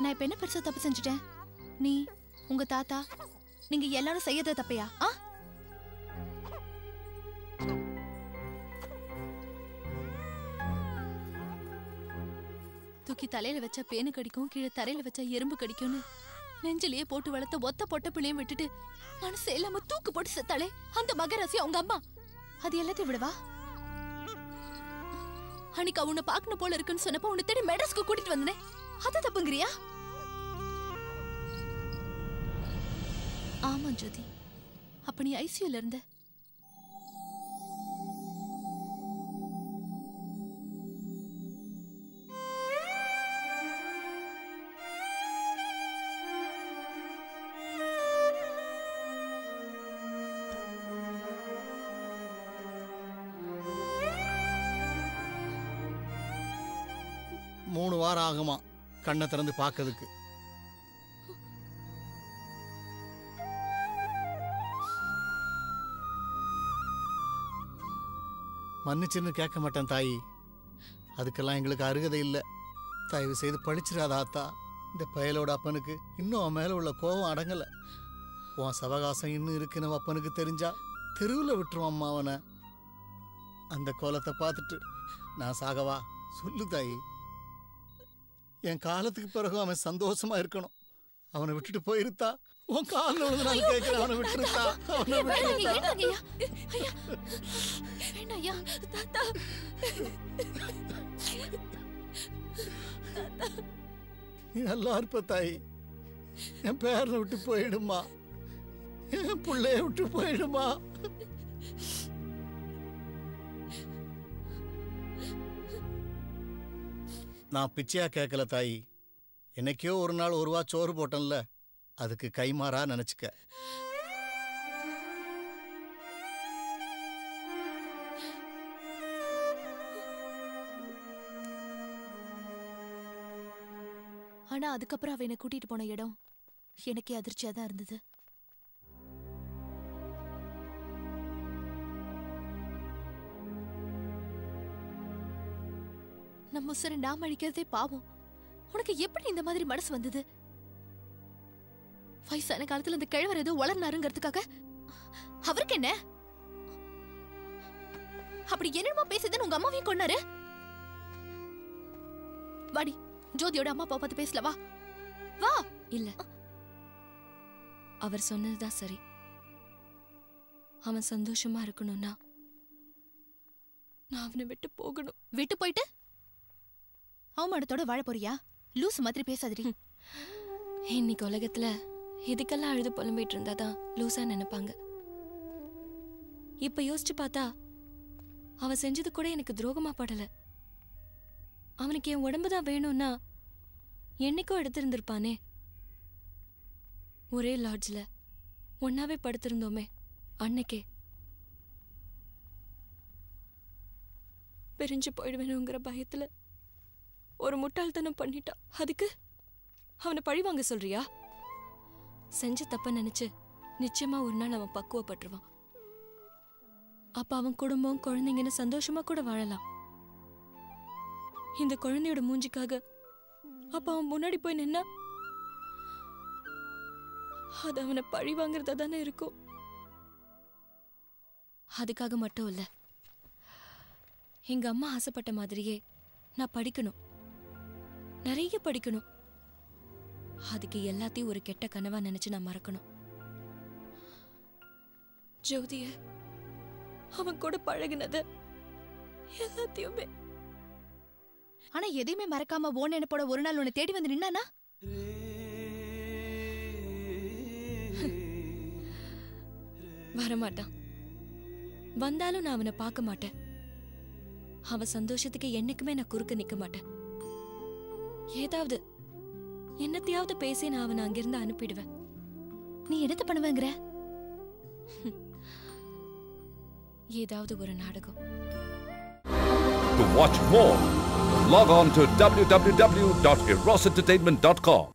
நான் இப்ப என்ன பெருசா தப்பு செஞ்சுட்டேன்? நீ உங்க தாத்தா நீங்க எல்லாரும் செய்யறது தப்பையா? தூக்கி தலையில வச்சா பேனு கடிக்கும், கீழே தரையில வச்சா எறும்பு கடிக்கும்னு நெஞ்சிலேயே போட்டு வளர்த்த ஒத்த பொட்ட பிள்ளையும் விட்டுட்டு மனசு இல்லாம தூக்கு போட்டு செத்தாலே அந்த மகராசி அவங்க அம்மா. அது எல்லாத்தையும் விடவா? அன்னைக்கு உன்னை பாக்கணும் போல இருக்குன்னு சொன்னப்ப உன்னை தேடி மெட்ராஸ்க்கு கூட்டிட்டு வந்தனே, அது தப்புங்கிறியா? ஆமா ஜோதி, அப்ப நீ ஐசியூல இருந்த. மூணு வாரம் ஆகுமா கண்ணை திறந்து பார்க்கிறதுக்கு. மன்னிச்சுன்னு கேட்க மாட்டேன் தாயி, அதுக்கெல்லாம் எங்களுக்கு அருகதை இல்லை. தயவு செய்து பழிச்சிடாத ஆத்தா. இந்த பயலோட அப்பனுக்கு இன்னும் அவன் மேலே உள்ள கோபம் அடங்கலை. உன் சவகாசம் இன்னும் இருக்குன்னு அப்பனுக்கு தெரிஞ்சா தெருவில் விட்டுருவான் அம்மா அவனை. அந்த கோலத்தை பார்த்துட்டு நான் சாகவா? சொல்லு தாயி. என் காலத்துக்கு பிறகு அவன் சந்தோஷமா இருக்கணும். அவனை விட்டுட்டு போயிருத்தா உன் காலில் விழுந்து நான் கேட்கிறேன், அவனை விட்டுருத்தா, அவனை விட்டுருத்தா. நீ நல்லா இருப்ப தாயி. என் பேரனை விட்டு போயிடுமா, என் பிள்ளைய விட்டு போயிடுமா. நான் பிச்சையா கேட்கல தாயி. என்னைக்கோ ஒரு நாள் ஒரு ரூபா சோறு போட்டேன்ல, அதுக்கு கைமாறா நினைச்சுக்க. ஆனா அதுக்கப்புறம் அவ என்னை கூட்டிட்டு போன இடம் எனக்கே அதிர்ச்சியா தான் இருந்தது. நம்ம உசுரை நாம அழிக்கிறதே பாவம். உனக்கு எப்படி இந்த மாதிரி மனசு வந்தது? வயசான காலத்துல இந்த கிழவர் ஏதோ வளர்னாருங்கிறதுக்காக அவருக்கு என்ன? அப்படி என்னமா பேசுதுன்னு உங்க அம்மாவையும் கொன்னாரு. வாடி, ஜோதியோட அம்மா அப்பா பார்த்து பேசல. வா வா. இல்ல, அவர் சொன்னதுதான் சரி. அவன் சந்தோஷமா இருக்கணும்னா நான் அவனை விட்டு போகணும். விட்டு போயிட்டு அவமானத்தோட வாழ போறியா? லூசு மாதிரி பேசாதடி. இன்னைக்கு உலகத்துல இதுக்கெல்லாம் அழுது புலம்பிட்டு இருந்தாதான் லூசா நினைப்பாங்க. இப்ப யோசிச்சு பார்த்தா அவன் செஞ்சது கூட எனக்கு துரோகமா படல. அவனுக்கு என் உடம்புதான் வேணும்னா என்னைக்கோ எடுத்திருந்திருப்பானே. ஒரே லாட்ஜ்ல ஒன்னாவே படுத்திருந்தோமே அன்னைக்கே. பிரிஞ்சு போயிடுவேனுங்கிற பயத்துல ஒரு முட்டாள்தனம் பண்ணிட்டான். அதுக்கு அவனை பழிவாங்க சொல்றியா? செஞ்ச தப்ப நினைச்சு நிச்சயமா ஒரு நாள் அவன் பக்குவப்பட்டுருவான். அப்ப அவன் குடும்பம் குழந்தைங்கன்னு சந்தோஷமா கூட வாழலாம். இந்த குழந்தையோட மூஞ்சிக்காக அப்ப அவன் முன்னாடி போய் நின்னா அது அவனை பழி வாங்குறதா தானே இருக்கும். அதுக்காக மட்டும் இல்ல, எங்க அம்மா ஆசைப்பட்ட மாதிரியே நான் படிக்கணும், நிறைய படிக்கணும். அதுக்கு எல்லாத்தையும் ஒரு கெட்ட கனவா நினைச்சு நான் மறக்கணும். ஜோதிய அவன் கூட பழகினது எல்லாத்தையுமே. ஆனா எதையுமே மறக்காம ஓன் நினைப்போட ஒரு நாள் உன்னை தேடி வந்து நின்னானா? வரமாட்டான். வந்தாலும் நான் அவனை பார்க்க மாட்டேன். அவன் சந்தோஷத்துக்கு என்னைக்குமே நான் குறுக்க நிக்க மாட்டேன். ஏதாவது என்னத்தையாவது பேசி நான் அவனை அங்கிருந்து அனுப்பிடுவேன். நீ என்னத்த பண்ணுவேங்கிற? ஏதாவது ஒரு நாடகம். To watch more, log on to www.erosentertainment.com.